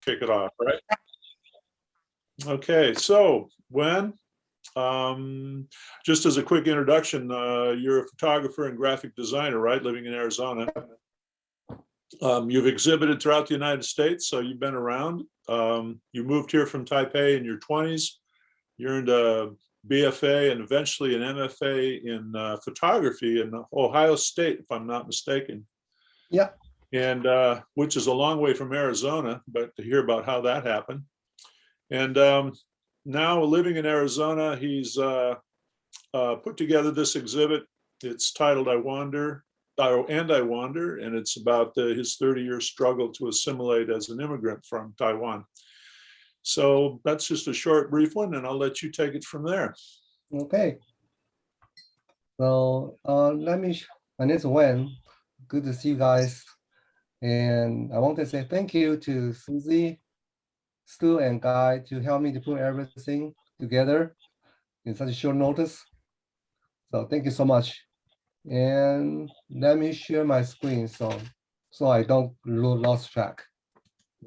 kick it off, right? Okay, so Wen, just as a quick introduction, you're a photographer and graphic designer, right? Living in Arizona. You've exhibited throughout the United States, so you've been around. You moved here from Taipei in your 20s. You earned a BFA and eventually an MFA in photography in Ohio State, if I'm not mistaken. Yeah. And which is a long way from Arizona, but to hear about how that happened. And now living in Arizona, he's put together this exhibit. It's titled I Wander, and it's about his 30-year struggle to assimilate as an immigrant from Taiwan. So that's just a short, brief one, and I'll let you take it from there. Okay. So my name is Wen. Good to see you guys. And I want to say thank you to Susie, Stu, and Guy to help me to put everything together in such a short notice. So thank you so much. And let me share my screen so I don't lose track.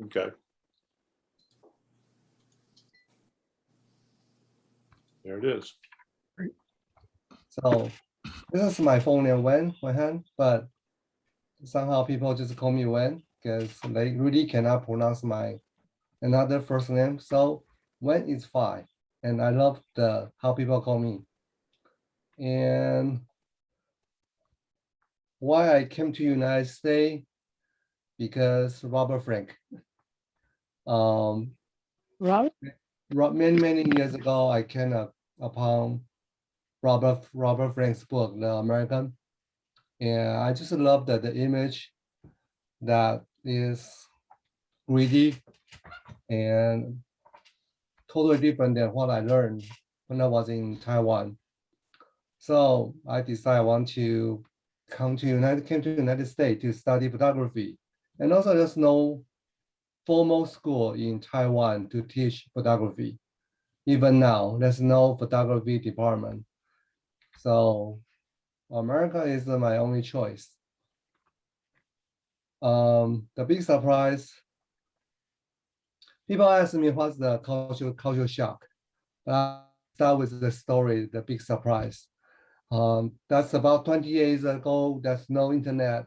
Okay. There it is. So this is my phone name, Wen-Hang, but somehow people just call me Wen because they really cannot pronounce my another first name. So Wen is fine. And I love how people call me. And why I came to United States, because Robert Frank. Robert? Many years ago, I came upon Robert Frank's book, The American. And I just love the image that is greedy and totally different than what I learned when I was in Taiwan. So I decided I want to came to United States to study photography. And also there's no formal school in Taiwan to teach photography. Even now, there's no photography department. So America is my only choice. The big surprise, people ask me what's the cultural shock. I start with the story, the big surprise. That's about 20 years ago, there's no internet.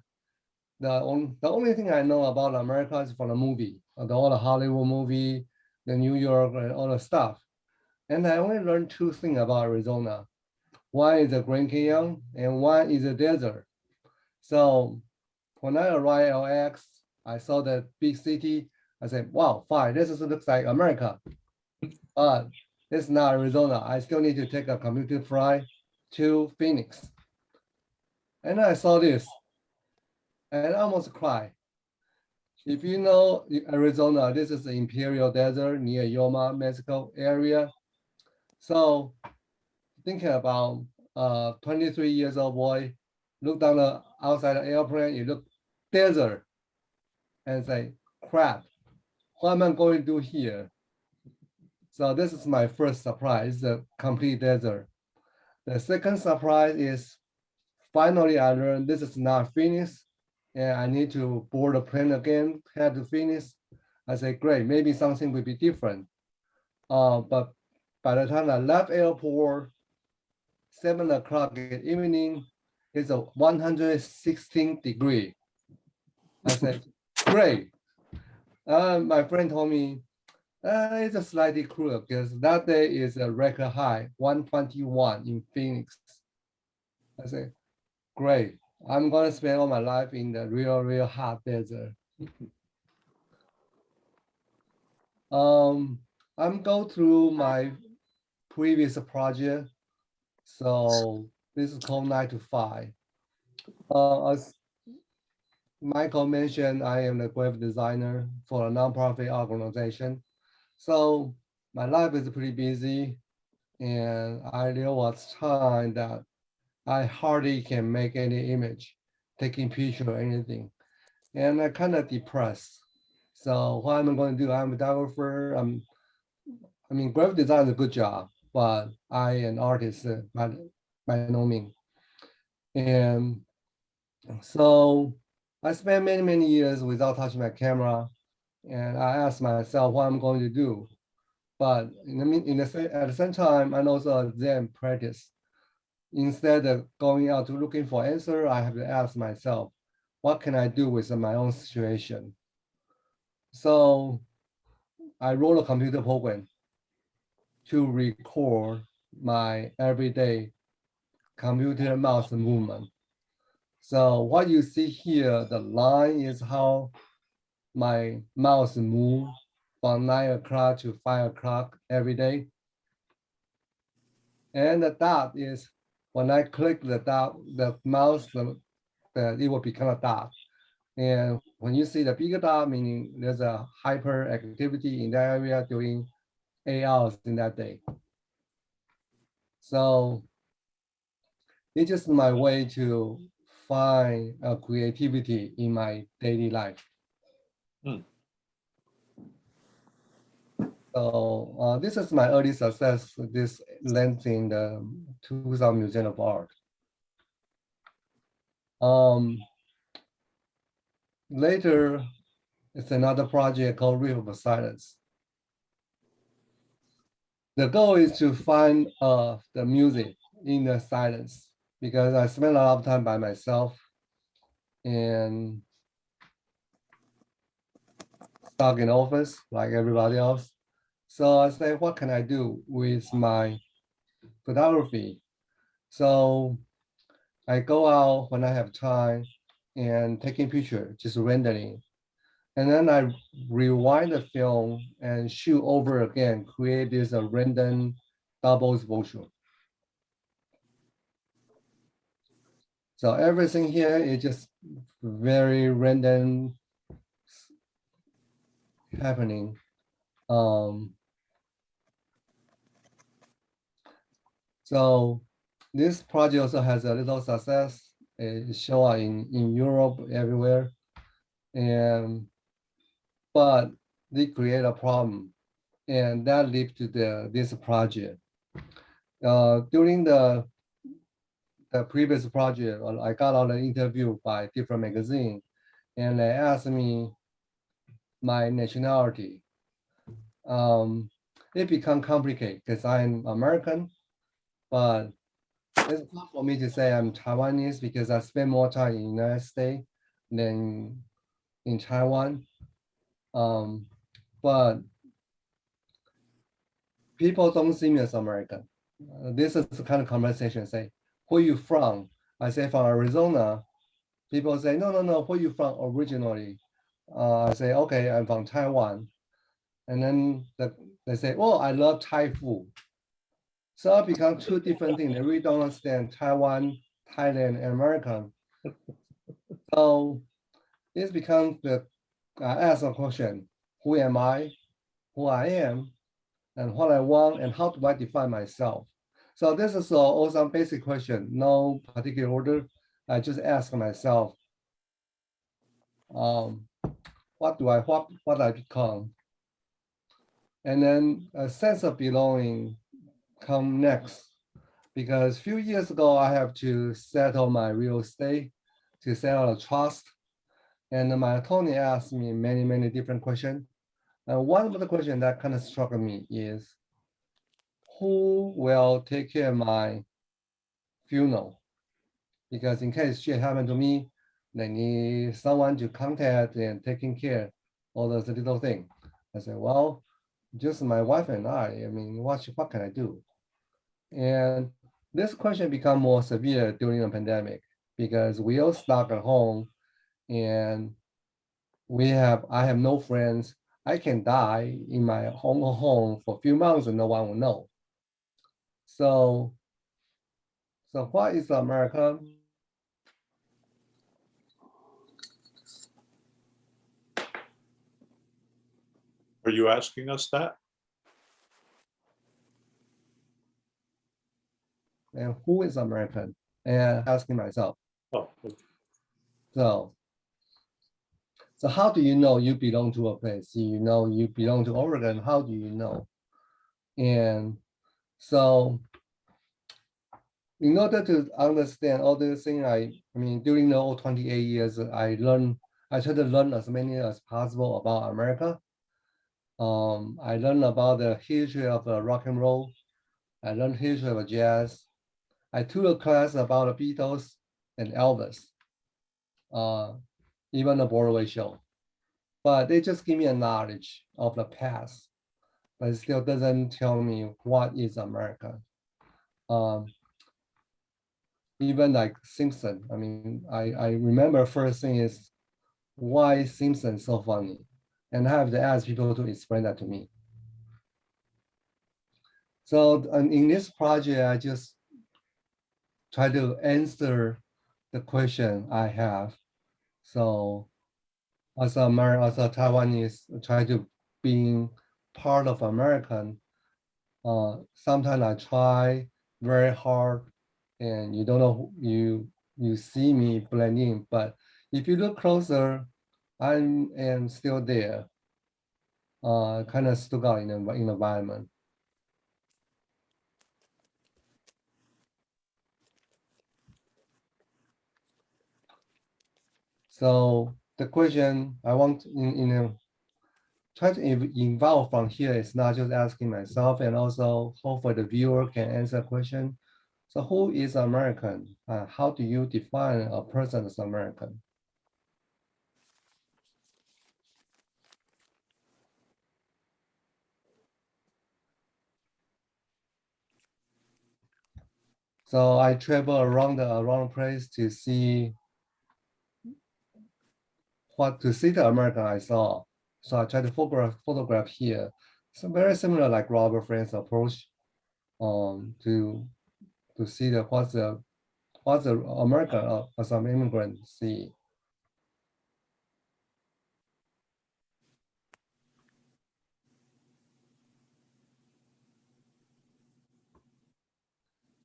The only thing I know about America is from the movie, all the Hollywood movie, the New York, and all the stuff. And I only learned two things about Arizona. One is the Grand Canyon, and one is the desert. So when I arrived at LAX, I saw the big city. I said, wow, fine, this looks like America. But it's not Arizona. I still need to take a commuter flight to Phoenix. And I saw this, and I almost cried. If you know Arizona, this is the Imperial Desert near Yuma, Mexico area. So thinking about 23 years old boy, look down the outside the airplane, you look desert and say, crap, what am I going to do here? So this is my first surprise, the complete desert. The second surprise is finally I learned this is not Phoenix and I need to board a plane again, head to Phoenix. I say, great, maybe something will be different. But by the time I left airport, 7 o'clock in the evening, it's a 116 degree. I said, great. My friend told me, it's a slightly cooler because that day is a record high, 121 in Phoenix. I said, great. I'm going to spend all my life in the real hot desert. I'm going through my previous project. So this is called 9 to 5. As Michael mentioned, I am the graphic designer for a nonprofit organization. So my life is pretty busy and there was time that I hardly can make any image, taking picture or anything. And I kind of depressed. So what am I going to do? I'm a photographer. I mean, graphic design is a good job, but I am an artist by no means. And so I spent many years without touching my camera. and I ask myself what I'm going to do. But at the same time, I also Zen practice. Instead of going out to looking for answer, I have to ask myself, what can I do with my own situation? So I wrote a computer program to record my everyday computer mouse movement. So what you see here, the line is how my mouse move from 9 o'clock to 5 o'clock every day. And the dot is when I click the dot, the mouse, it will become a dot. And when you see the bigger dot, meaning there's a hyper activity in that area during 8 hours in that day. So it's just my way to find creativity in my daily life. Hmm. So this is my early success. This lands in the 2000 Museum of Art. Later, it's another project called River of Silence. The goal is to find the music in the silence because I spend a lot of time by myself and stuck in office like everybody else. So I say, what can I do with my photography? So I go out when I have time and taking picture, just rendering. And then I rewind the film and shoot over again, create this random double exposure. So everything here is just very random happening. So this project also has a little success. It show up in Europe everywhere. But they create a problem and that led to this project. During the previous project, I got on an interview by different magazine and they asked me my nationality. It become complicated because I'm American, but it's tough for me to say I'm Taiwanese because I spend more time in the United States than in Taiwan. But people don't see me as American. This is the kind of conversation say, where you from? I say from Arizona. People say, no, where you from originally? I say, okay, I'm from Taiwan. And then they say, oh, I love Thai food. So it becomes two different things. They really don't understand Taiwan, Thailand, and American. So it's become I ask a question, who am I, who I am, and what I want, and how do I define myself? So this is all some basic question, no particular order. I just ask myself, what I become? And then a sense of belonging come next. Because a few years ago, I have to settle my real estate, to settle a trust. And my attorney asked me many different questions. And one of the questions that kind of struck me is, who will take care of my funeral? Because in case shit happened to me, they need someone to contact and taking care all those little things. I said, well, just my wife and I mean, what can I do? And this question become more severe during the pandemic because we all stuck at home and I have no friends. I can die in my home for a few months and no one will know. So what is America? Are you asking us that? And who is American? And asking myself. Oh, okay. So how do you know you belong to a place? You know you belong to Oregon. How do you know? And so in order to understand all these things, I mean, during the whole 28 years, I I try to learn as many as possible about America. I learned about the history of rock and roll. I learned history of jazz. I took a class about the Beatles and Elvis, uh, even the Broadway show. But they just give me a knowledge of the past, but it still doesn't tell me what is America. Um, even like Simpson, I mean, I remember first thing is why Simpson so funny? And I have to ask people to explain that to me. So in this project, I just try to answer the question I have. So as a Taiwanese, try to being part of American. Sometimes I try very hard, and you don't know you see me blending, but if you look closer, I am still there. Kind of stuck out in the environment. So the question I want in a try to involve from here is not just asking myself, and also hopefully the viewer can answer the question. So who is American? How do you define a person as American? So I travel around the place to see the American I saw. So I try to photograph here. So very similar like Robert Frank's approach to see what's the American as an immigrant see.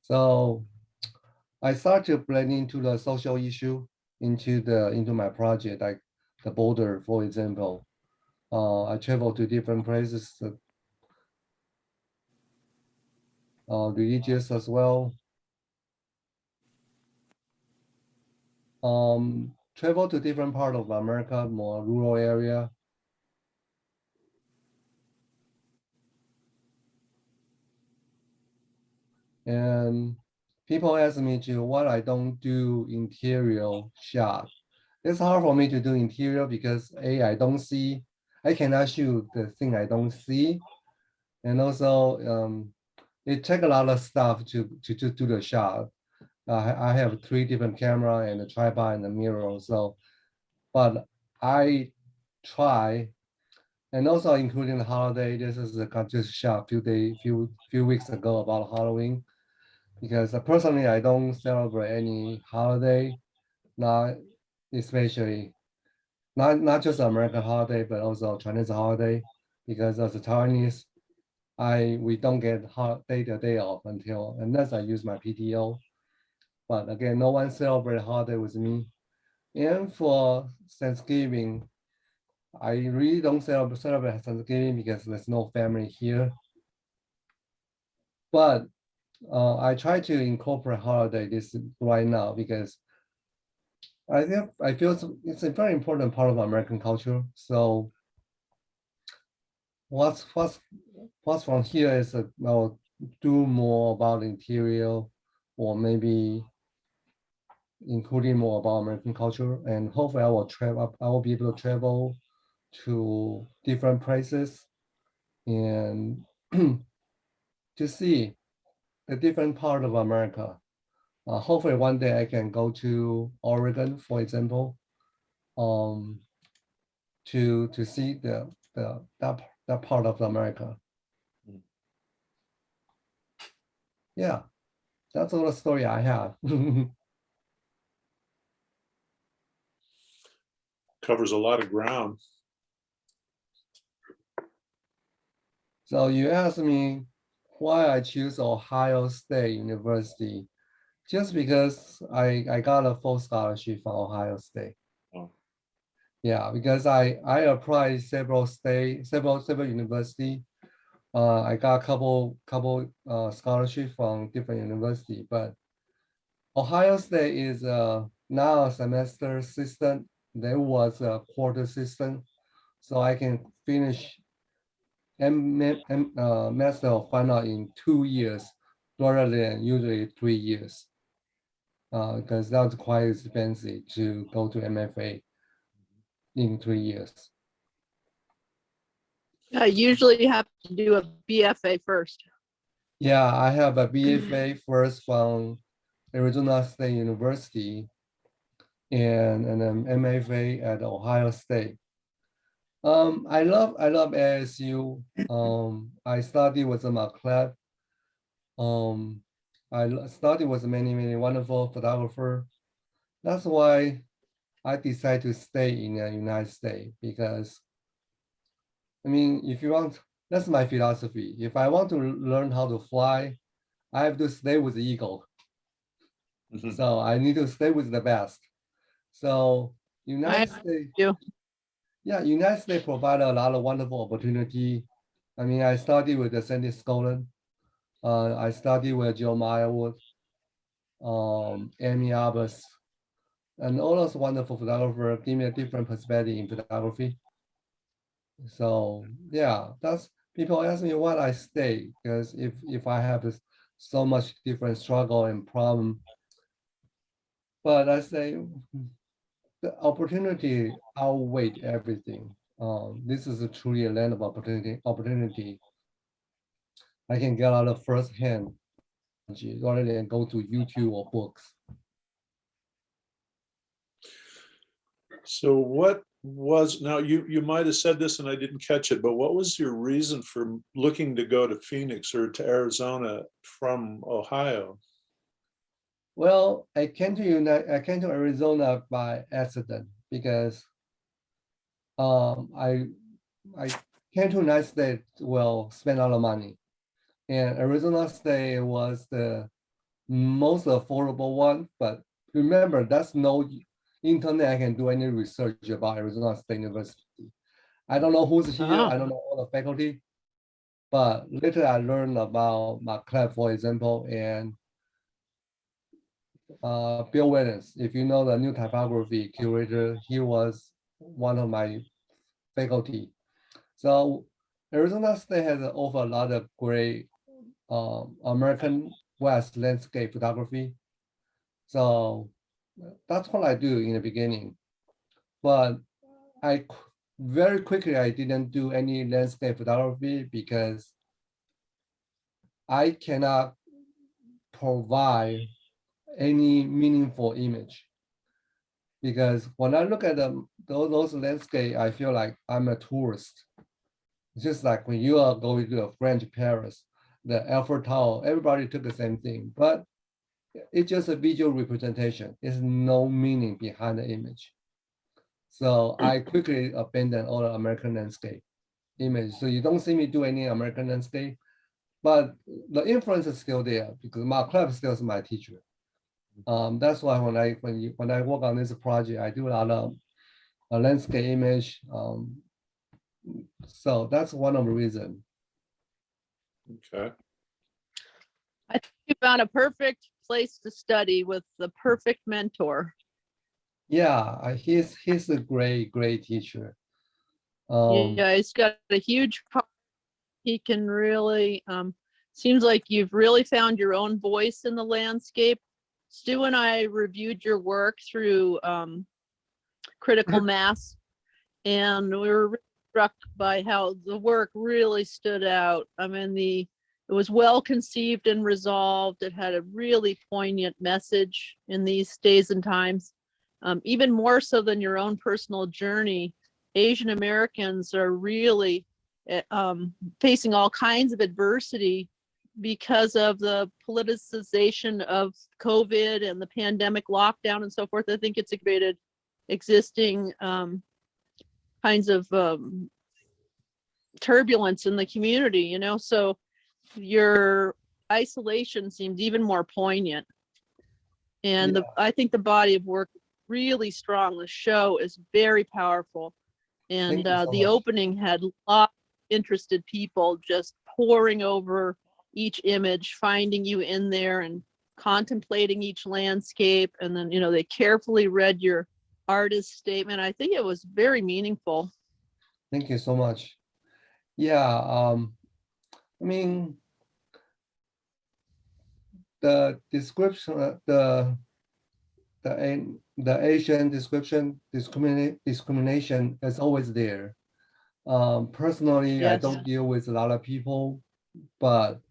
So I start to blend into the social issue into my project, like the border, for example. I travel to different places, religious as well. Travel to different part of America, more rural area. And people ask me to what I don't do interior shot. It's hard for me to do interior because I don't see, I cannot shoot the thing I don't see. And also it takes a lot of stuff to do the shot. I have 3 different camera and a tripod and a mirror. So, but I try, and also including the holiday. This is a just shot few weeks ago about Halloween, because personally I don't celebrate any holiday, not especially not just American holiday, but also Chinese holiday, because as a Taiwanese, we don't get day off unless I use my PTO. But again, no one celebrate holiday with me. And for Thanksgiving, I really don't celebrate Thanksgiving because there's no family here. But I try to incorporate holiday this right now because I feel it's a very important part of American culture. So what's from here is I'll do more about interior, or maybe including more about American culture, and hopefully I will be able to travel to different places and to see the different part of America. Hopefully one day I can go to Oregon, for example, um, to see that part of America. Yeah, that's all the story I have. Covers a lot of ground. So you asked me why I choose Ohio State University, just because I got a full scholarship from Ohio State. Oh. Yeah, because I applied several university. I got a couple scholarship from different university, but Ohio State is now a semester system. there was a quarter system, so I can finish Master of Fine Art in 2 years rather than usually 3 years. Because that's quite expensive to go to MFA in 3 years. I usually have to do a BFA first. Yeah, I have a BFA first from Arizona State University and an MFA at Ohio State. I love ASU. I studied with my club. I studied with many wonderful photographers. That's why I decided to stay in the United States because, I mean, if you want, that's my philosophy. If I want to learn how to fly, I have to stay with the eagle. Mhm. So I need to stay with the best. So United States, do. yeah, United States provide a lot of wonderful opportunity. I mean, I studied with the Sandy Scollin. I studied with Joe Meyerwood, Amy Abbas, and all those wonderful photographers give me a different perspective in photography. So yeah, that's people ask me why I stay because if I have this so much different struggle and problem, but I say the opportunity outweigh everything. This is a truly a land of opportunity. I can get out of first hand rather than go to YouTube or books. So what was, now you might have said this and I didn't catch it, but what was your reason for looking to go to Phoenix or to Arizona from Ohio? Well, I came to Arizona by accident because I came to United States, well, spend a lot of money. And Arizona State was the most affordable one, but remember, that's no internet I can do any research about Arizona State University. I don't know who's here, Oh. I don't know all the faculty, but later I learned about my club, for example, and Bill Williams, if you know the new typography curator, he was one of my faculty. So Arizona State has offered a lot of great American West landscape photography. So that's what I do in the beginning. But very quickly, I didn't do any landscape photography because I cannot provide any meaningful image. Because when I look at those landscape, I feel like I'm a tourist. Just like when you are going to a French Paris, the Eiffel Tower, everybody took the same thing, but it's just a visual representation. There's no meaning behind the image. So I quickly abandoned all the American landscape image. So you don't see me do any American landscape, but the influence is still there because Mark Clapp still is my teacher. That's why when I work on this project, I do a lot of landscape image. So that's one of the reasons. Okay. I think you found a perfect place to study with the perfect mentor. Yeah, he's a great teacher. Yeah, he's got a huge heart. He can really, seems like you've really found your own voice in the landscape. Stu and I reviewed your work through Critical Mass, and we were really struck by how the work really stood out. I mean, it was well conceived and resolved. It had a really poignant message in these days and times. Even more so than your own personal journey, Asian Americans are really facing all kinds of adversity because of the politicization of COVID and the pandemic lockdown and so forth. I think it's created existing kinds of turbulence in the community, you know, so your isolation seems even more poignant. And I think the body of work is really strong. The show is very powerful. And the opening had a lot of interested people just poring over each image, finding you in there and contemplating each landscape. And then, you know, they carefully read your artist statement. I think it was very meaningful. Thank you so much. Yeah, I mean, the description, the Asian discrimination is always there. Personally, I Yes. don't deal with a lot of people, but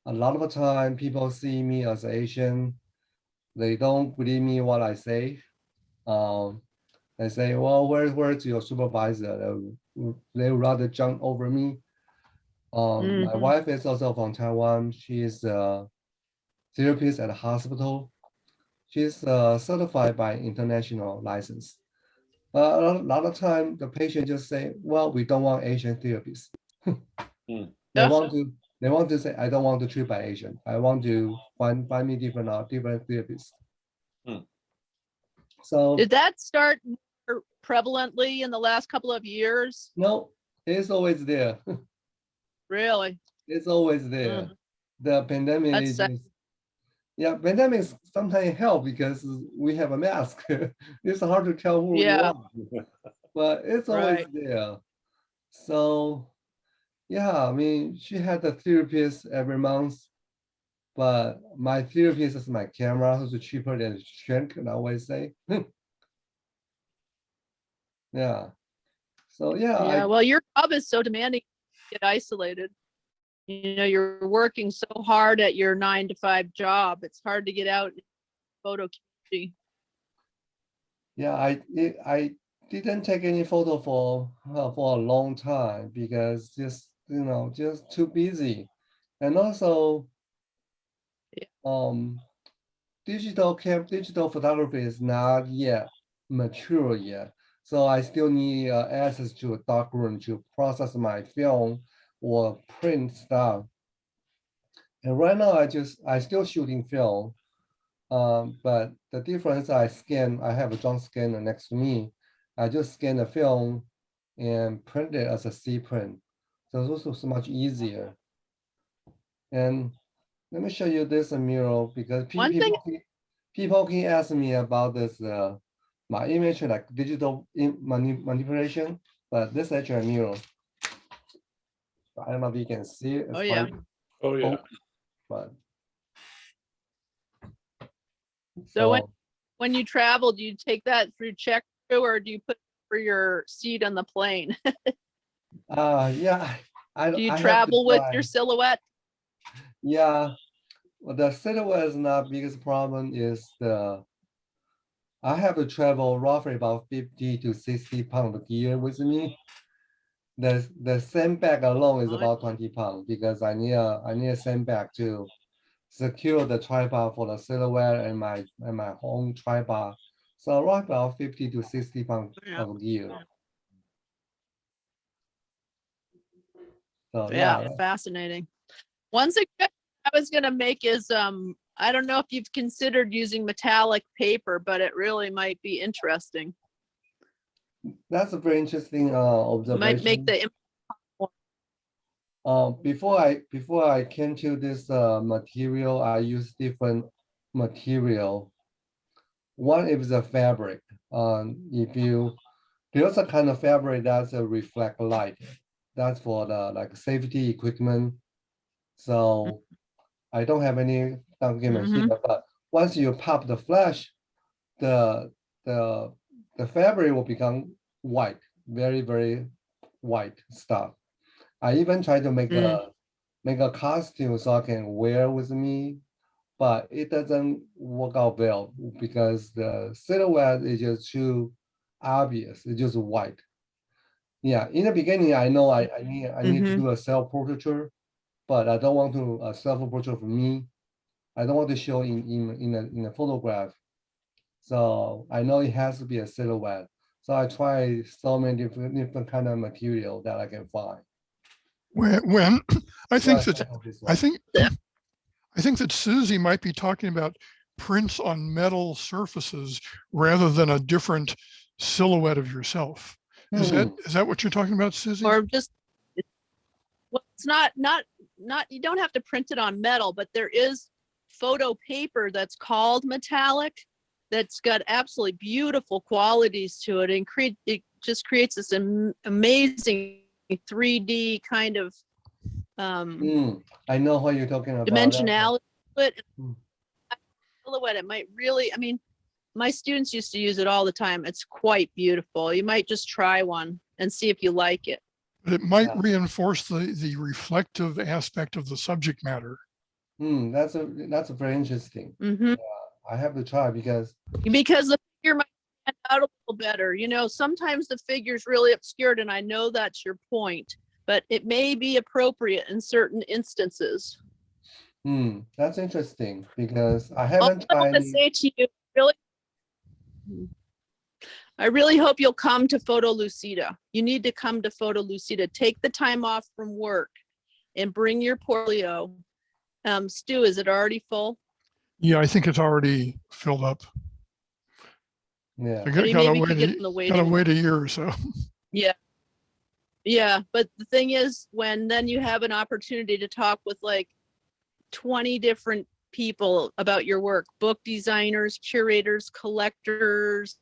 a lot of the time people see me as Asian. They don't believe me what I say. They say, well, where's your supervisor? They would rather jump over me. My Mhm. wife is also from Taiwan. She is a therapist at a hospital. She's certified by international license. But a lot of time, the patient just say, "Well, we don't want Asian therapists." Hmm. They Yeah. want to say, "I don't want to treat by Asian. I want to find me different therapists." Hmm. So Did that start more prevalently in the last couple of years? no, it's always there. Really? It's always there. The pandemic That's is sad. just, yeah, pandemics sometimes help because we have a mask. It's hard to tell who you Yeah, are, but it's always right. there. So yeah, I mean, she had a therapist every month, but my therapist is my camera, who's cheaper than shrink, I always say. Yeah. So yeah, Yeah, well, your job is so demanding, you get isolated. You know, you're working so hard at your 9 to 5 job. It's hard to get out in photo community. yeah, I didn't take any photo for a long time because just just too busy, and also um digital photography is not yet mature yet. So I still need access to a darkroom to process my film or print stuff. And right now I still shooting film. But the difference I have a drum scanner next to me. I just scan the film and print it as a C print. So it's also so much easier. And let me show you this mural because One thing, people can ask me about this my image like digital manipulation, but this is actually a mural. I don't know if you can see it. It's oh yeah. hard, Oh, yeah. but So so when you travel, do you take that through check through or do you put it for your seat on the plane? yeah, Do you I have to travel with try. your silhouette? Yeah, well, the silhouette is not biggest problem is I have to travel roughly about 50 to 60 pounds of gear with me. The sandbag alone is Oh, about 20 pounds because I need a sandbag to secure the tripod for the silhouette and my home tripod. So roughly about 50 to 60 pounds yeah. of gear. So Yeah, yeah, fascinating. One suggestion I was gonna make is I don't know if you've considered using metallic paper, but it really might be interesting. that's a very interesting Might make observation. the Before I came to this material, I use different material. One is the fabric. If you There's a kind of fabric that's a reflect light. That's for the like safety equipment. So I don't have any document Mhm. here, but once you pop the flash, the the the fabric will become white, very, very white stuff. I even try to Mm. make a costume so I can wear with me, but it doesn't work out well because the silhouette is just too obvious. It's just white. Yeah, in the beginning, I know I need to Mhm. do a self-portraiture, but I don't want to a self-portrait for me. I don't want to show in a photograph. So I know it has to be a silhouette. So I try so many different kind of material that I can find. When I So I think that settled this I one. think I think that Susie might be talking about prints on metal surfaces rather than a different silhouette of yourself. Is Hmm. that what you're talking about, Susie? Or just well, it's not you don't have to print it on metal, but there is photo paper that's called metallic that's got absolutely beautiful qualities to it, and it just creates this amazing 3D kind of I know what you're talking about. dimensionality to it. Mm. Silhouette, it might really, I mean, my students used to use it all the time. It's quite beautiful. You might just try one and see if you like it. But it might Yeah. reinforce the reflective aspect of the subject matter. That's very interesting. Hmm. I have to try because Because the figure might stand out a little better. You know, sometimes the figure's really obscured, and I know that's your point, but it may be appropriate in certain instances. that's interesting because I All haven't I want tried. to say to you, really, I really hope you'll come to Photo Lucida. You need to come to Photo Lucida. Take the time off from work and bring your portfolio. Stu, is it already full? Yeah, I think it's already filled up. Yeah. I But gotta maybe you could get on the gotta waiting. wait a year or so. Yeah. Yeah. But the thing is, when then you have an opportunity to talk with like 20 different people about your work, book designers, curators, collectors,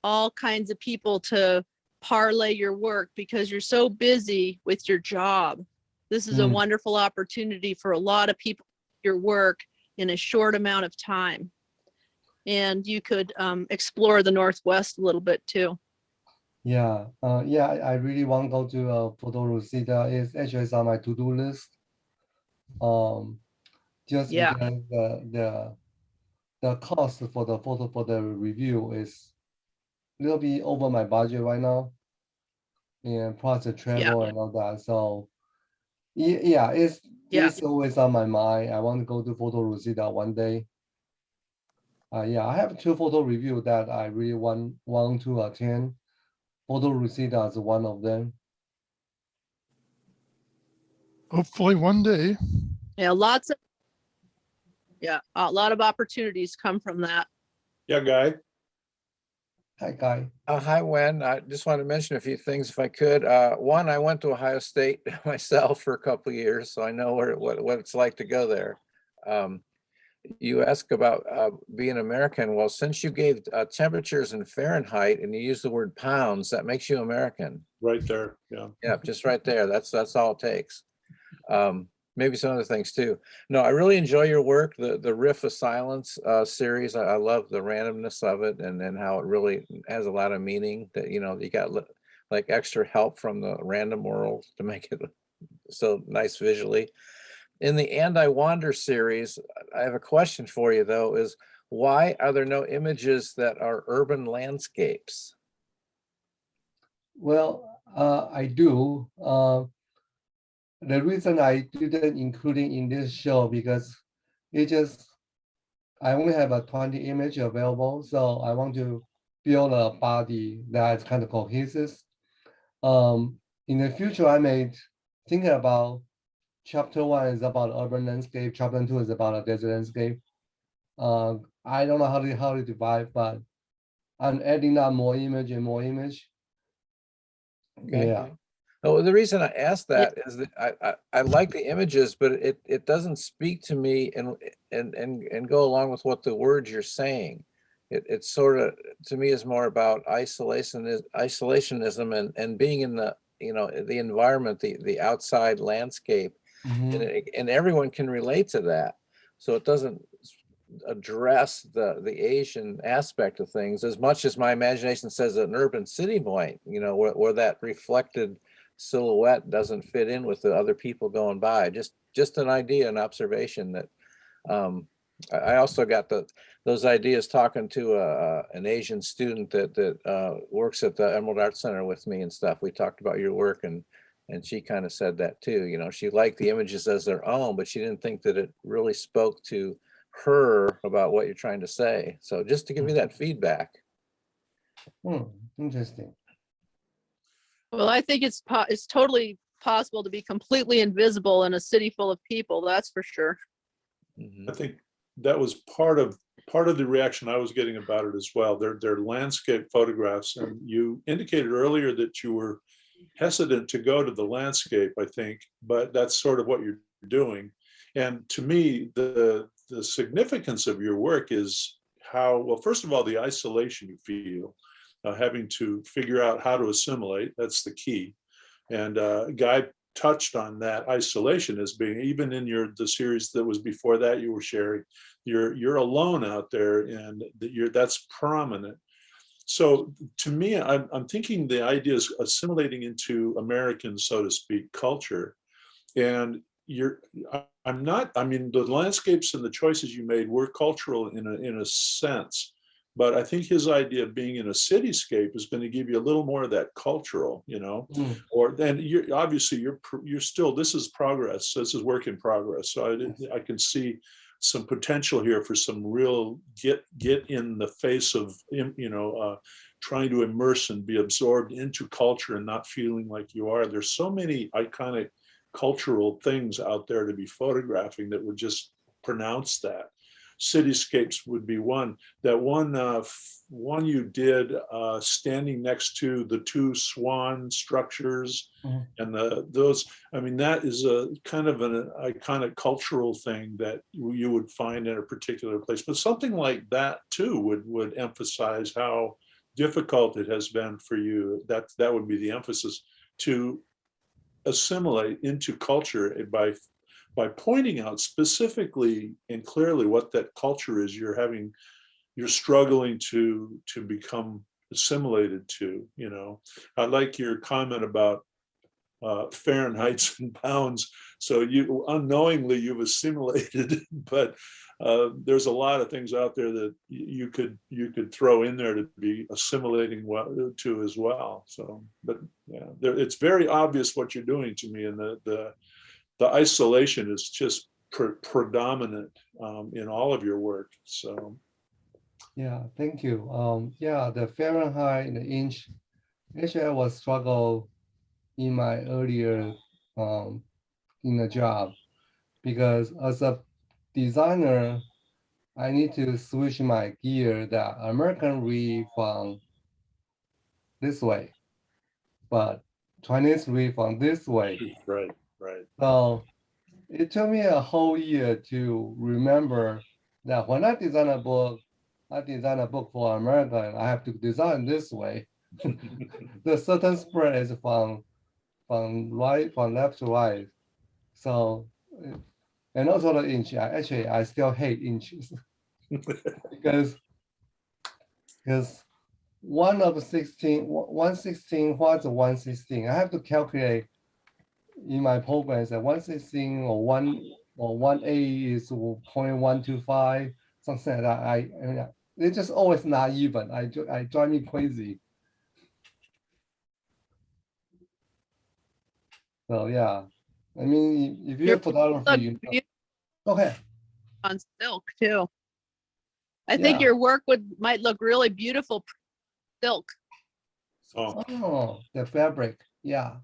all kinds of people to parlay your work because you're so busy with your job. This is a wonderful opportunity for a lot of people, your work in a short amount of time. And you could explore the Northwest a little bit too. Yeah. I really want to go to Photo Lucida. It's actually on my to-do list. Just Yeah. because the cost for the review is a little bit over my budget right now, and plus the travel and all that. So yeah, it's always on my mind. I want to go to Photo Lucida one day. Yeah, I have 2 photo review that I really want to attend. Photo Lucida is one of them. Hopefully one day. Yeah, a lot of opportunities come from that. Yeah, Guy. Hi, Guy. Hi, Wen. I just wanted to mention a few things if I could. One, I went to Ohio State myself for a couple of years, so I know what it's like to go there. You ask about being American. Well, since you gave temperatures in Fahrenheit and you use the word pounds, that makes you American. Right there. Yeah. Yeah, just right there. That's all it takes. Maybe some other things too. No, I really enjoy your work. The Riff of Silence series. I love the randomness of it and how it really has a lot of meaning. That you got like extra help from the random world to make it so nice visually. In the And I Wander series, I have a question for you though, is why are there no images that are urban landscapes? Well, I do. The reason I didn't include it in this show because I only have a 20 image available, so I want to build a body that's kind of cohesive. In the future, I may think about chapter 1 is about urban landscape, chapter 2 is about a desert landscape. I don't know how to divide, but I'm adding up more image and more image. Okay. Yeah. Oh, the reason I asked that is that I like the images, but it doesn't speak to me and go along with what the words you're saying. It's sort of, to me, is more about isolationism and being in the the environment, the outside landscape, and everyone can relate to that. So it doesn't address the Asian aspect of things as much as my imagination says an urban city might, where that reflected silhouette doesn't fit in with the other people going by. Just an idea, an observation that I also got those ideas talking to an Asian student that works at the Emerald Art Center with me and stuff. We talked about your work and she kind of said that too. She liked the images as their own, but she didn't think that it really spoke to her about what you're trying to say. So just to give you that feedback. Interesting. Well, I think it's totally possible to be completely invisible in a city full of people. That's for sure. I think that was part of the reaction I was getting about it as well. They're landscape photographs, and you indicated earlier that you were hesitant to go to the landscape, I think, but that's sort of what you're doing. And to me, the significance of your work is how, well, first of all, the isolation you feel, having to figure out how to assimilate, that's the key. And Guy touched on that isolation as being, even in the series that was before that you were sharing, you're alone out there, and that's prominent. So to me, I'm thinking the idea is assimilating into American, so to speak, culture. And I mean, the landscapes and the choices you made were cultural in a sense, but I think his idea of being in a cityscape is going to give you a little more of that cultural, or then obviously you're still, this is progress. This is work in progress. So I can see some potential here for some real get in the face of, trying to immerse and be absorbed into culture and not feeling like you are. There's so many iconic cultural things out there to be photographing that would just pronounce that. Cityscapes would be one. That one you did standing next to the two swan structures, and those. I mean, that is a kind of an iconic cultural thing that you would find in a particular place. But something like that too would emphasize how difficult it has been for you. That would be the emphasis, to assimilate into culture by pointing out specifically and clearly what that culture is you're struggling to become assimilated to. I like your comment about Fahrenheits and pounds. So you unknowingly you've assimilated, but there's a lot of things out there that you could throw in there to be assimilating to as well. So, but yeah, it's very obvious what you're doing to me, and the isolation is just predominant in all of your work. So Yeah, thank you. Yeah, the Fahrenheit and the inch, actually I was struggle in my earlier in the job, because as a designer, I need to switch my gear that American read from this way, but Chinese read from this way. right. So it took me a whole year to remember that when I design a book for American, I have to design this way. The certain spread is from left to right. So, and also the inch, I still hate inches because 1/16, what's a 1/16? I have to calculate in my program that 1/16 or 1/8 is 0.125, something like that. I mean, it's just always not even. I drive me crazy. So yeah, I mean, if you're a photography, okay. On silk too. I think Yeah. your work might look really beautiful silk. Oh, the fabric. Yeah.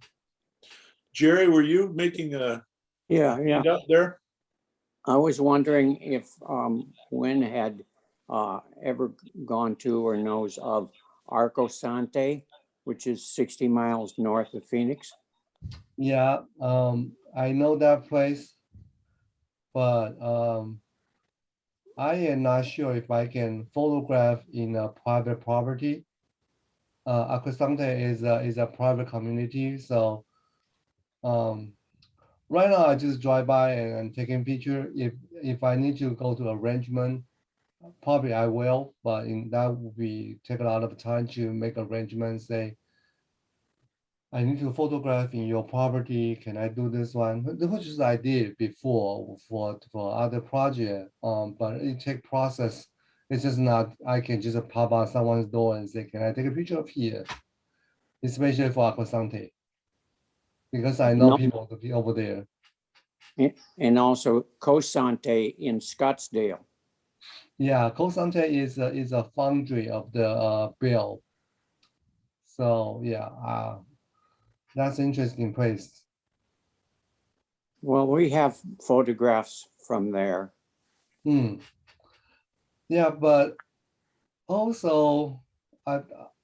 Jerry, were you making a Yeah. hand up there? I was wondering if Wen had ever gone to or knows of Arco Sante, which is 60 miles north of Phoenix. Yeah. I know that place, but I am not sure if I can photograph in a private property. Acquasante is a private community, so right now I just drive by and taking picture. If I need to go to arrangement, probably I will, but that would be take a lot of time to make arrangements. Say, I need to photograph in your property. Can I do this one? Which is I did before for other project. But it take process. It's just not. I can just pop on someone's door and say, "Can I take a picture of here?" Especially for Acquasante, because I know No. people to be over there. And also Cosante in Scottsdale. Yeah, Cosante is a foundry of the bill. So yeah, that's an interesting place. Well, we have photographs from there. Yeah, but also,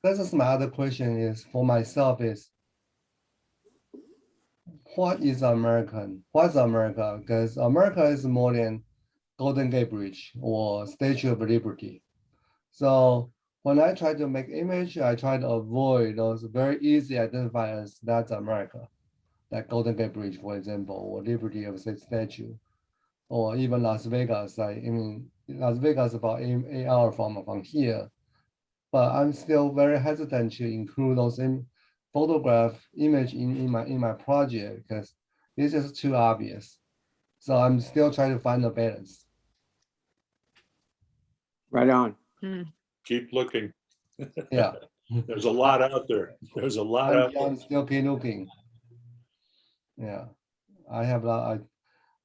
this is my other question is for myself is, what is American? What's America? Because America is more than Golden Gate Bridge or Statue of Liberty. So when I try to make image, I try to avoid those very easy identifiers. That's America, like Golden Gate Bridge, for example, or Liberty of State Statue, or even Las Vegas. I mean, Las Vegas about 8 hours from here, but I'm still very hesitant to include those photograph image in my project because it's just too obvious. So I'm still trying to find a balance. Right on. Keep looking. Yeah. There's a lot out there. There's a lot out there. I'm still keep looking. Yeah, I have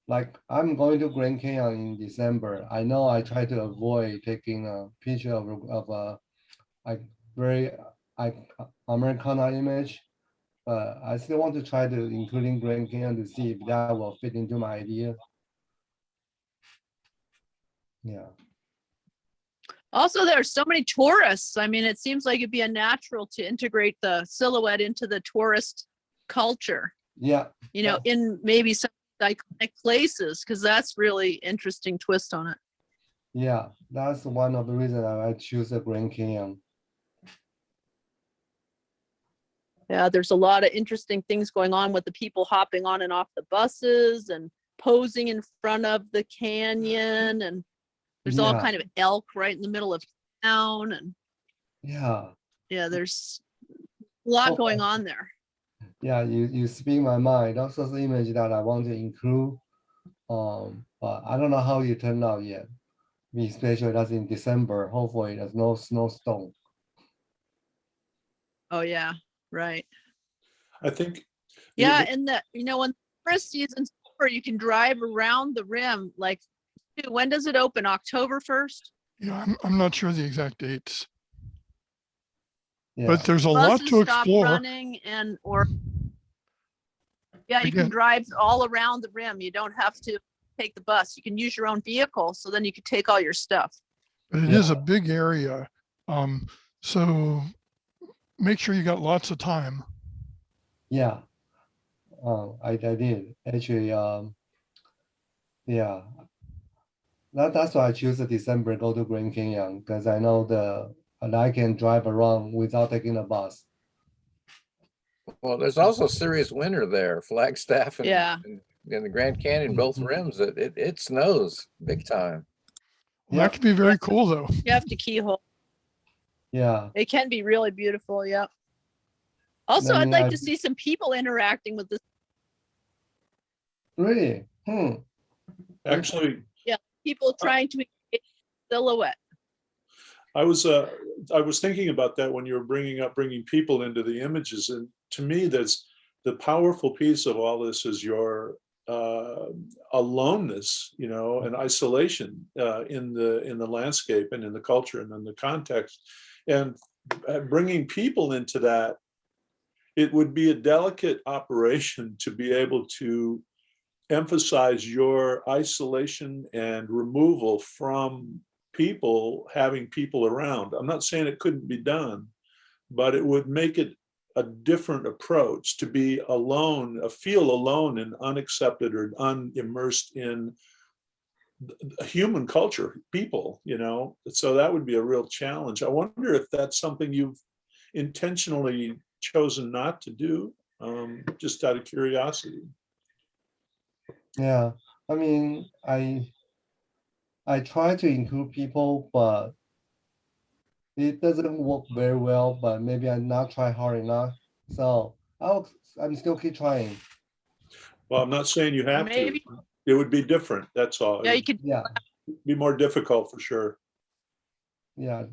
like I'm going to Grand Canyon in December. I know I try to avoid taking a picture of a like very like Americana image, but I still want to try to including Grand Canyon to see if that will fit into my idea. Yeah. Also, there are so many tourists. I mean, it seems like it'd be a natural to integrate the silhouette into the tourist culture, Yeah. you know, in maybe some iconic places, because that's really interesting twist on it. Yeah, that's one of the reasons I choose the Grand Canyon. Yeah, there's a lot of interesting things going on with the people hopping on and off the buses and posing in front of the canyon, and there's all Yeah. kind of elk right in the middle of town, and Yeah. there's a lot going on there. Yeah, you speak my mind. Those are the image that I want to include. But I don't know how it turned out yet. Especially that's in December. Hopefully there's no snowstorm. Oh yeah, right. I think. Yeah, and when the tourist season's over, you can drive around the rim. Like, when does it open? October 1st? Yeah, I'm not sure the exact dates, Yeah. but there's a lot Buses to stop explore. running you can Again. drive all around the rim. You don't have to take the bus. You can use your own vehicle, so then you can take all your stuff. But it is a big area. So make sure you got lots of time. Yeah. I did actually. Yeah. That's why I choose the December go to Grand Canyon because I know and I can drive around without taking a bus. Well, there's also serious winter there, Flagstaff and, Yeah. and the Grand Canyon, both rims, it snows big time. Well, that could be very cool though. You have to keyhole. Yeah. It can be really beautiful. Yep. Also, I'd like to see some people interacting with this. Really? Actually, People trying to engage silhouette. I was thinking about that when you were bringing people into the images, and to me, that's the powerful piece of all this is your aloneness, and isolation in the landscape and in the culture and in the context, and bringing people into that. It would be a delicate operation to be able to emphasize your isolation and removal from people, having people around. I'm not saying it couldn't be done, but it would make it a different approach to be alone, feel alone and unaccepted or unimmersed in human culture, people, so that would be a real challenge. I wonder if that's something you've intentionally chosen not to do, just out of curiosity. Yeah. I mean, I try to include people, but it doesn't work very well. But maybe I'm not trying hard enough. So I'm still keep trying. Well, I'm not saying you have Maybe. to. It would be different. That's all. Yeah, It you could. Yeah. would be more difficult for sure. Yeah.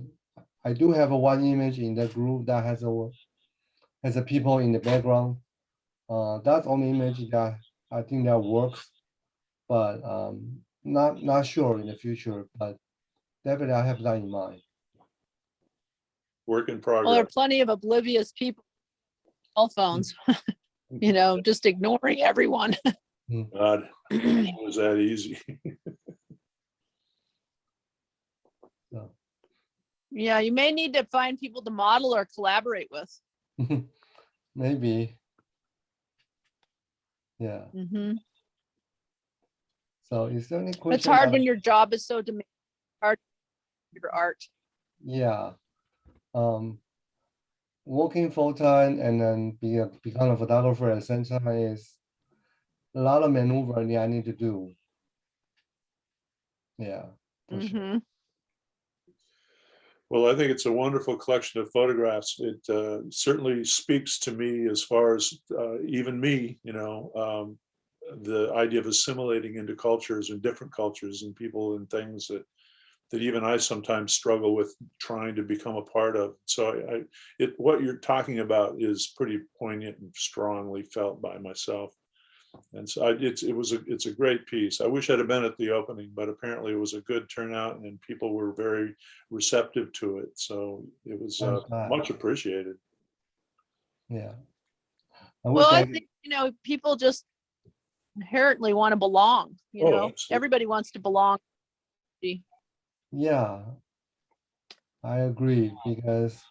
I do have one image in the group that has a people in the background. That's only image that I think that works, but not sure in the future. But definitely I have that in mind. Work in Well, there are progress. plenty of oblivious people with cell phones, just ignoring everyone. God, it was that easy. So. Yeah, you may need to find people to model or collaborate with. Maybe. Yeah. Mm-hmm. So is there any question? It's hard when your job is so demanding. Hard your art. yeah. Working full time and then become a photographer at the same time is a lot of maneuver that I need to do. Yeah, for sure. Mhm. Well, I think it's a wonderful collection of photographs. It certainly speaks to me as far as even me, the idea of assimilating into cultures and different cultures and people and things that even I sometimes struggle with trying to become a part of. So what you're talking about is pretty poignant and strongly felt by myself. And so it's a great piece. I wish I'd have been at the opening, but apparently it was a good turnout and people were very receptive to it. So it was I'm glad. much appreciated. Yeah. I wish Well, I I think, people just inherently want to belong, Oh, absolutely. everybody wants to belong. yeah, I agree because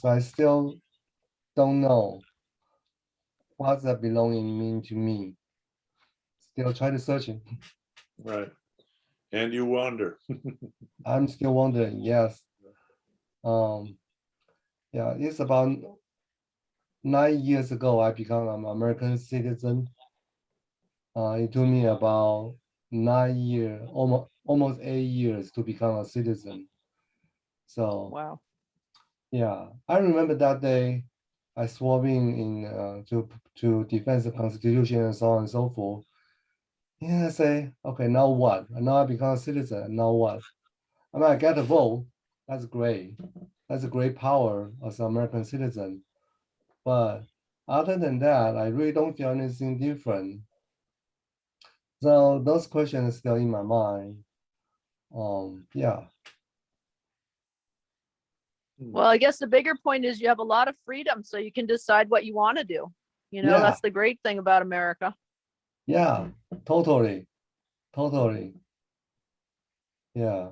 I still don't know what that belonging mean to me. Still trying to search it. Right. And you wonder. I'm still wondering, yes. Yeah, it's about 9 years ago I become an American citizen. It took me about 9 years, almost 8 years to become a citizen. So Wow. yeah, I remember that day I swore in to defend the Constitution and so on and so forth. Yeah, I say, okay, now what? Now I become a citizen. Now what? I mean, I get a vote. That's great. That's a great power as an American citizen. But other than that, I really don't feel anything different. So those questions are still in my mind. Yeah, Well, I guess the bigger point is you have a lot of freedom, so you can decide what you want to do. Yeah. That's the great thing about America. yeah, totally, totally. Yeah.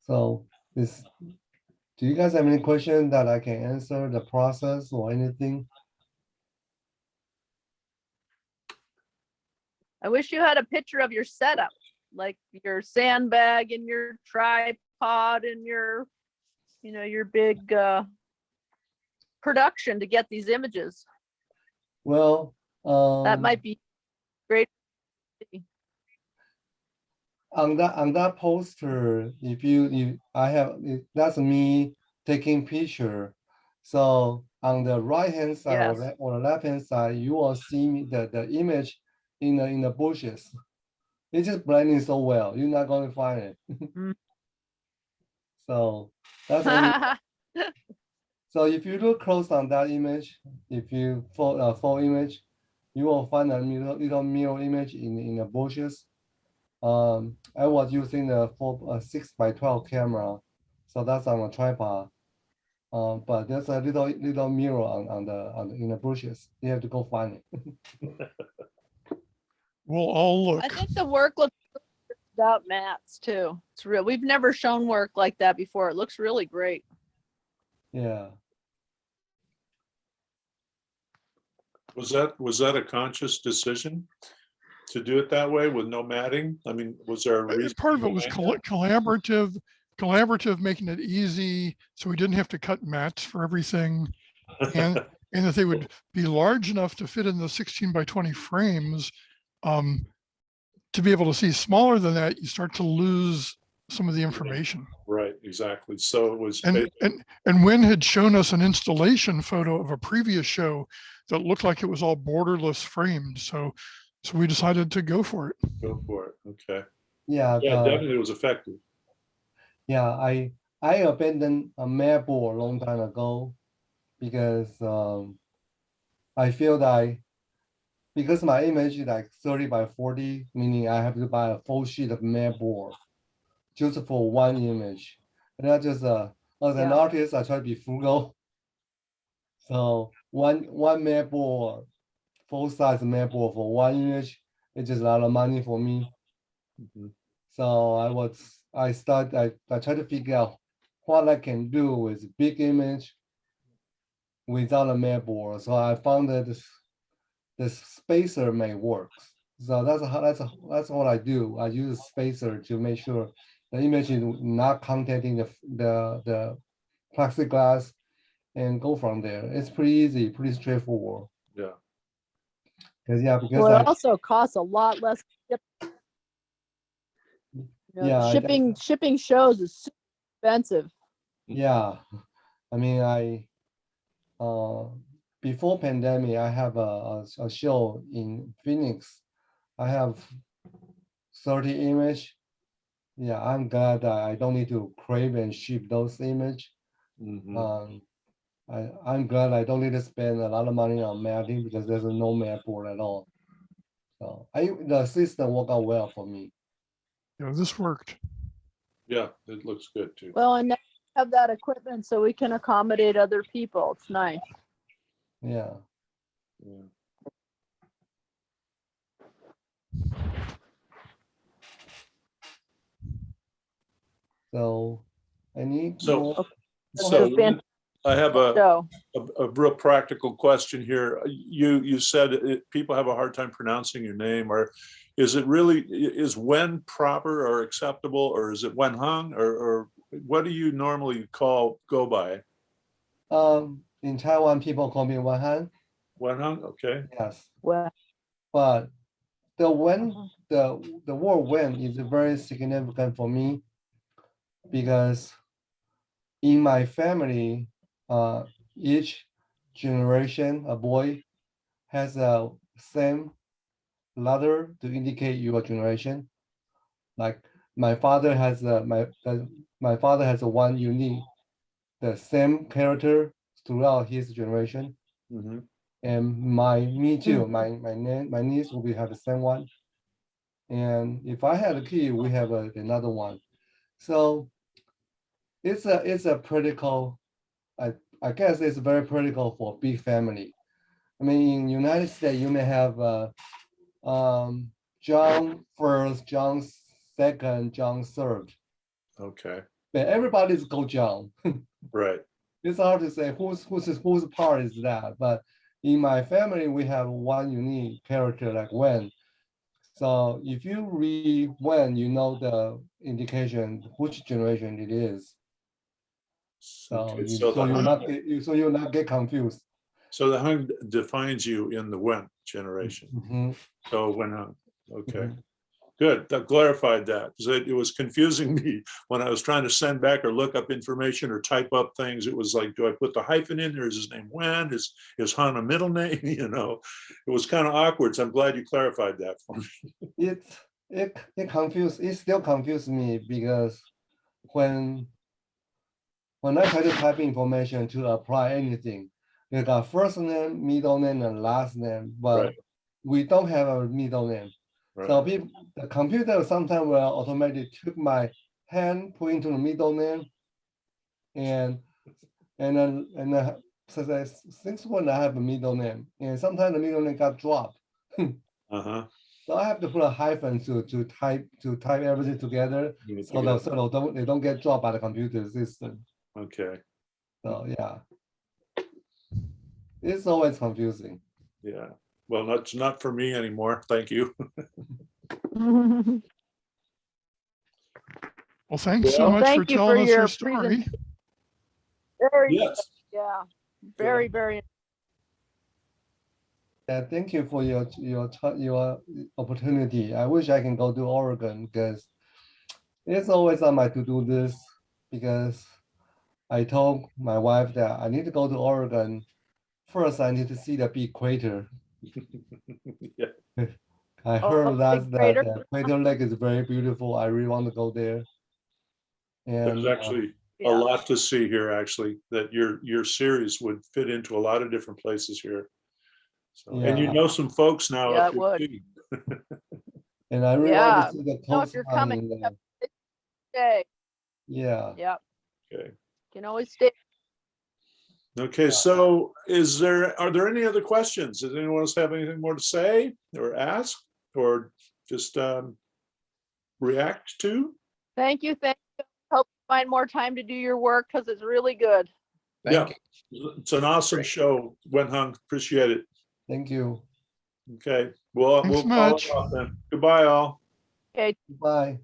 So do you guys have any question that I can answer the process or anything? I wish you had a picture of your setup, like your sandbag and your tripod and your big production to get these images. Well, That might be great. on that poster, that's me taking picture. So on the right hand side Yes. or the left hand side, you will see the image in the bushes. It's just blending so well. You're not going to find it. Mm. So that's only. So if you look close on that image, if you full image, you will find a little mirror image in the bushes. I was using the 6x12 camera, so that's on a tripod. But there's a little mirror in the bushes. You have to go find it. We'll all look. I think the work looks without mats too. It's real. We've never shown work like that before. It looks really great. Yeah. Was that a conscious decision to do it that way with no matting? I mean, was there a reason? Part of it was collaborative, making it easy so we didn't have to cut mats for everything, and that they would be large enough to fit in the 16x20 frames. To be able to see smaller than that, you start to lose some of the information. Right, exactly. So it was. And Wen had shown us an installation photo of a previous show that looked like it was all borderless framed. So we decided to go for it. Go for it. Okay. Yeah. Yeah, definitely it was effective. Yeah, I abandoned a mat board a long time ago because I feel that because my image is like 30x40, meaning I have to buy a full sheet of mat board just for one image. And I just as an artist, I try to be frugal. So one mat board, full size mat board for one image, it's just a lot of money for me. Mhm. So I try to figure out what I can do with big image without a mat board. So I found that the spacer may work. So that's what I do. I use spacer to make sure the image is not contacting the plexiglass and go from there. It's pretty easy, pretty straightforward. Yeah. Because Well, it also costs a lot less. Yeah, Shipping shows is super expensive. yeah. I mean, before pandemic, I have a show in Phoenix. I have 30 image. Yeah, I'm glad that I don't need to crave and ship those image. Mhm. I'm glad I don't need to spend a lot of money on mapping because there's no map board at all. So the system worked out well for me. This worked. Yeah, it looks good too. Well, and now we have that equipment so we can accommodate other people. It's nice. Yeah. Yeah. So any So- more? So I have a So, real practical question here. You said people have a hard time pronouncing your name, or is it really, is Wen proper or acceptable, or is it Wen-Hang, or what do you normally go by? In Taiwan, people call me Wen-Hang. Wen-Hang, okay. Yes, well, but the word when is very significant for me because in my family, each generation, a boy has a same letter to indicate your generation. Like my father has my father has a one unique, the same character throughout his generation. Mhm. And me too, my niece will have the same one. And if I had a kid, we have another one. So it's a practical, I guess it's very practical for big family. I mean, in United States, you may have John first, John second, John third, Okay, but everybody's called John. right. It's hard to say whose part is that. But in my family, we have one unique character like Wen. So if you read Wen, you know the indication which generation it is. So Okay, you'll not get confused. so the Hung defines you in the Wen generation. Mhm, So Wen-Hang, okay. mhm. Good, that clarified that, because it was confusing me when I was trying to send back or look up information or type up things. It was like, do I put the hyphen in there? Is his name Wen? Is Han a middle name? You know, it was kind of awkward. So I'm glad you clarified that for me. It still confuses me because when I try to type information to apply anything, they got first name, middle name, and last name, but Right. we don't have a middle name. So Right. the computer sometimes will automatically took my hand, put into the middle name, and then says since when I have a middle name, and sometimes the middle name got dropped. Uh-huh. So I have to put a hyphen to type everything together Put it so they don't get dropped by the computer system. Okay, So yeah, it's always confusing. yeah. Well, that's not for me anymore. Thank you. Well, thanks so Well, much for thank you for telling us your your story. very, Yes. yeah, very, very. Yeah, thank you for your opportunity. I wish I can go to Oregon because it's always on my to-do list because I told my wife that I need to go to Oregon. First, I need to see the big crater. Yeah. I Oh, heard big that crater? Crater Lake is very beautiful. I really want to go there. There's And actually a Yeah. lot to see here, actually, that your series would fit into a lot of different places here. So, and you Yeah. know some folks now Yeah, up it would. here too. and I really Yeah. want to see the know if you're coastline. coming, stay. Yeah. Yep. Okay. Can always stay. Okay, so are there any other questions? Does anyone else have anything more to say or ask or just react to? Thank you. Thank you. Hope you find more time to do your work because it's really good. Thank Yeah, it's an awesome Great. show, Wen-Hang. Appreciate it. Thank you. Okay, we'll Thanks call much. it off then. Goodbye, all. Okay. Bye.